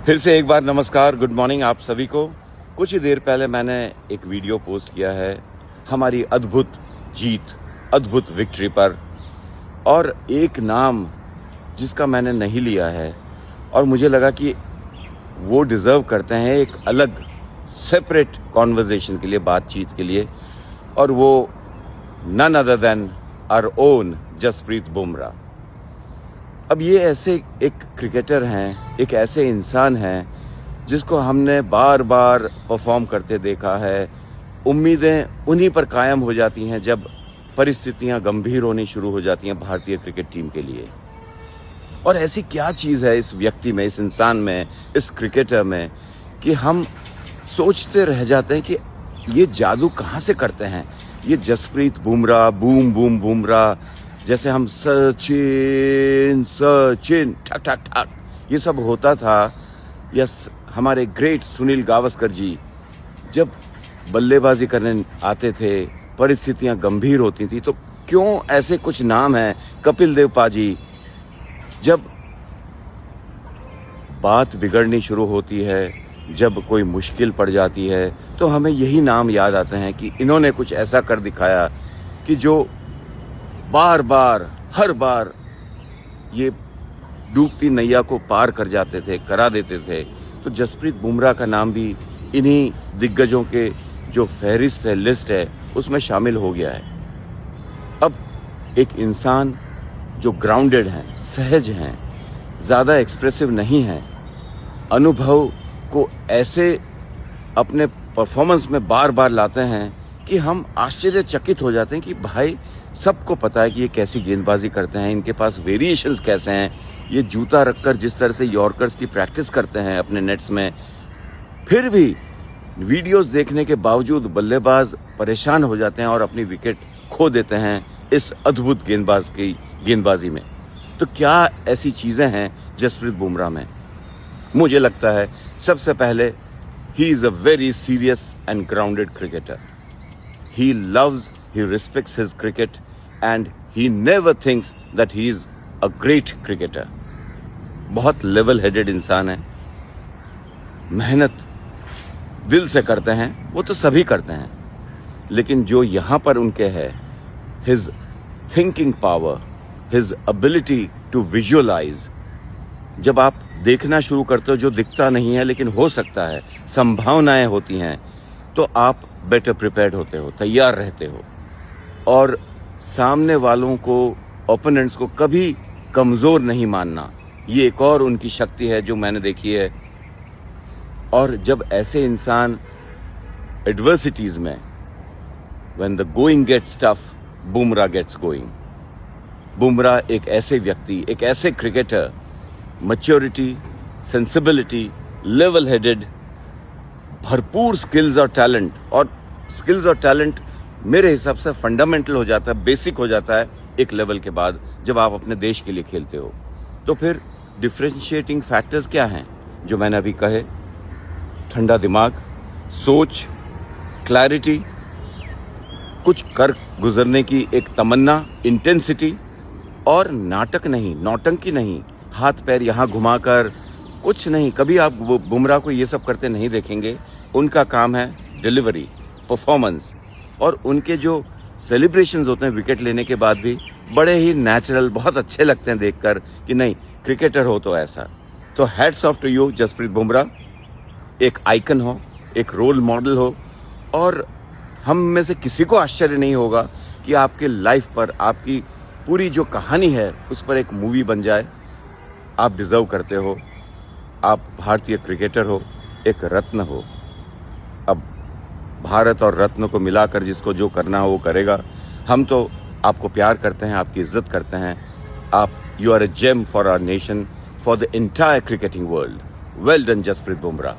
फिर से एक बार नमस्कार, गुड मॉर्निंग आप सभी को। कुछ ही देर पहले मैंने एक वीडियो पोस्ट किया है हमारी अद्भुत जीत, अद्भुत विक्ट्री पर, और एक नाम जिसका मैंने नहीं लिया है और मुझे लगा कि वो डिज़र्व करते हैं एक अलग सेपरेट कॉन्वर्जेशन के लिए, बातचीत के लिए, और वो none other than our own Jasprit Bumrah. अब ये ऐसे एक क्रिकेटर हैं, एक ऐसे इंसान हैं जिसको हमने बार बार परफॉर्म करते देखा है। उम्मीदें उन्हीं पर कायम हो जाती हैं जब परिस्थितियां गंभीर होनी शुरू हो जाती हैं भारतीय क्रिकेट टीम के लिए। और ऐसी क्या चीज़ है इस व्यक्ति में, इस इंसान में, इस क्रिकेटर में कि हम सोचते रह जाते हैं कि ये जादू कहाँ से करते हैं ये जसप्रीत बुमराह, बूम बूम बुमराह, जैसे हम सचिन सचिन ठक ठक ठक ये सब होता था, या हमारे ग्रेट सुनील गावस्कर जी जब बल्लेबाजी करने आते थे, परिस्थितियां गंभीर होती थी, तो क्यों ऐसे कुछ नाम हैं, कपिल देव पाजी, जब बात बिगड़नी शुरू होती है, जब कोई मुश्किल पड़ जाती है, तो हमें यही नाम याद आते हैं कि इन्होंने कुछ ऐसा कर दिखाया कि जो बार बार, हर बार ये डूबती नैया को पार कर जाते थे, करा देते थे। तो जसप्रीत बुमराह का नाम भी इन्हीं दिग्गजों के जो फहरिस्त है, लिस्ट है, उसमें शामिल हो गया है। अब एक इंसान जो ग्राउंडेड हैं, सहज हैं, ज़्यादा एक्सप्रेसिव नहीं हैं, अनुभव को ऐसे अपने परफॉर्मेंस में बार बार लाते हैं कि हम आश्चर्यचकित हो जाते हैं कि भाई सबको पता है कि ये कैसी गेंदबाजी करते हैं, इनके पास वेरिएशंस कैसे हैं, ये जूता रखकर जिस तरह से यॉर्कर्स की प्रैक्टिस करते हैं अपने नेट्स में, फिर भी वीडियोस देखने के बावजूद बल्लेबाज परेशान हो जाते हैं और अपनी विकेट खो देते हैं इस अद्भुत गेंदबाज की गेंदबाजी में। तो क्या ऐसी चीज़ें हैं जसप्रीत बुमराह में? मुझे लगता है सबसे पहले he is a very serious and grounded cricketer. He loves, he respects his cricket and he never thinks that he is a great cricketer. बहुत लेवल हेडेड इंसान है, मेहनत दिल से करते हैं, वो तो सभी करते हैं, लेकिन जो यहाँ पर उनके है, his thinking power, his ability to visualize, जब आप देखना शुरू करते हो जो दिखता नहीं है लेकिन हो सकता है, संभावनाएं होती हैं, तो आप बेटर प्रिपेयर्ड होते हो, तैयार रहते हो, और सामने वालों को, ओपोनेंट्स को कभी कमज़ोर नहीं मानना, ये एक और उनकी शक्ति है जो मैंने देखी है। और जब ऐसे इंसान एडवर्सिटीज़ में, when the going gets tough, Bumrah gets going. Bumrah एक ऐसे व्यक्ति, एक ऐसे cricketer, maturity, sensibility, level headed, भरपूर स्किल्स और टैलेंट, और स्किल्स और टैलेंट मेरे हिसाब से फंडामेंटल हो जाता है, बेसिक हो जाता है एक लेवल के बाद जब आप अपने देश के लिए खेलते हो। तो फिर डिफरेंशिएटिंग फैक्टर्स क्या हैं जो मैंने अभी कहे? ठंडा दिमाग, सोच, क्लैरिटी, कुछ कर गुजरने की एक तमन्ना, इंटेंसिटी, और नाटक नहीं, नौटंकी नहीं, हाथ पैर यहाँ घुमाकर कुछ नहीं। कभी आप बुमराह को ये सब करते नहीं देखेंगे। उनका काम है डिलीवरी, परफॉर्मेंस, और उनके जो सेलिब्रेशंस होते हैं विकेट लेने के बाद भी बड़े ही नेचुरल, बहुत अच्छे लगते हैं देखकर कि नहीं, क्रिकेटर हो तो ऐसा। तो hats off to you Jasprit Bumrah, एक आइकन हो, एक रोल मॉडल हो, और हम में से किसी को आश्चर्य नहीं होगा कि आपके लाइफ पर, आपकी पूरी जो कहानी है उस पर एक मूवी बन जाए। आप डिज़र्व करते हो, आप भारतीय क्रिकेटर हो, एक रत्न हो। अब भारत और रत्न को मिलाकर जिसको जो करना हो वो करेगा। हम तो आपको प्यार करते हैं, आपकी इज्जत करते हैं। आप, you are a gem for our nation, for the entire cricketing world. Well done Jasprit Bumrah.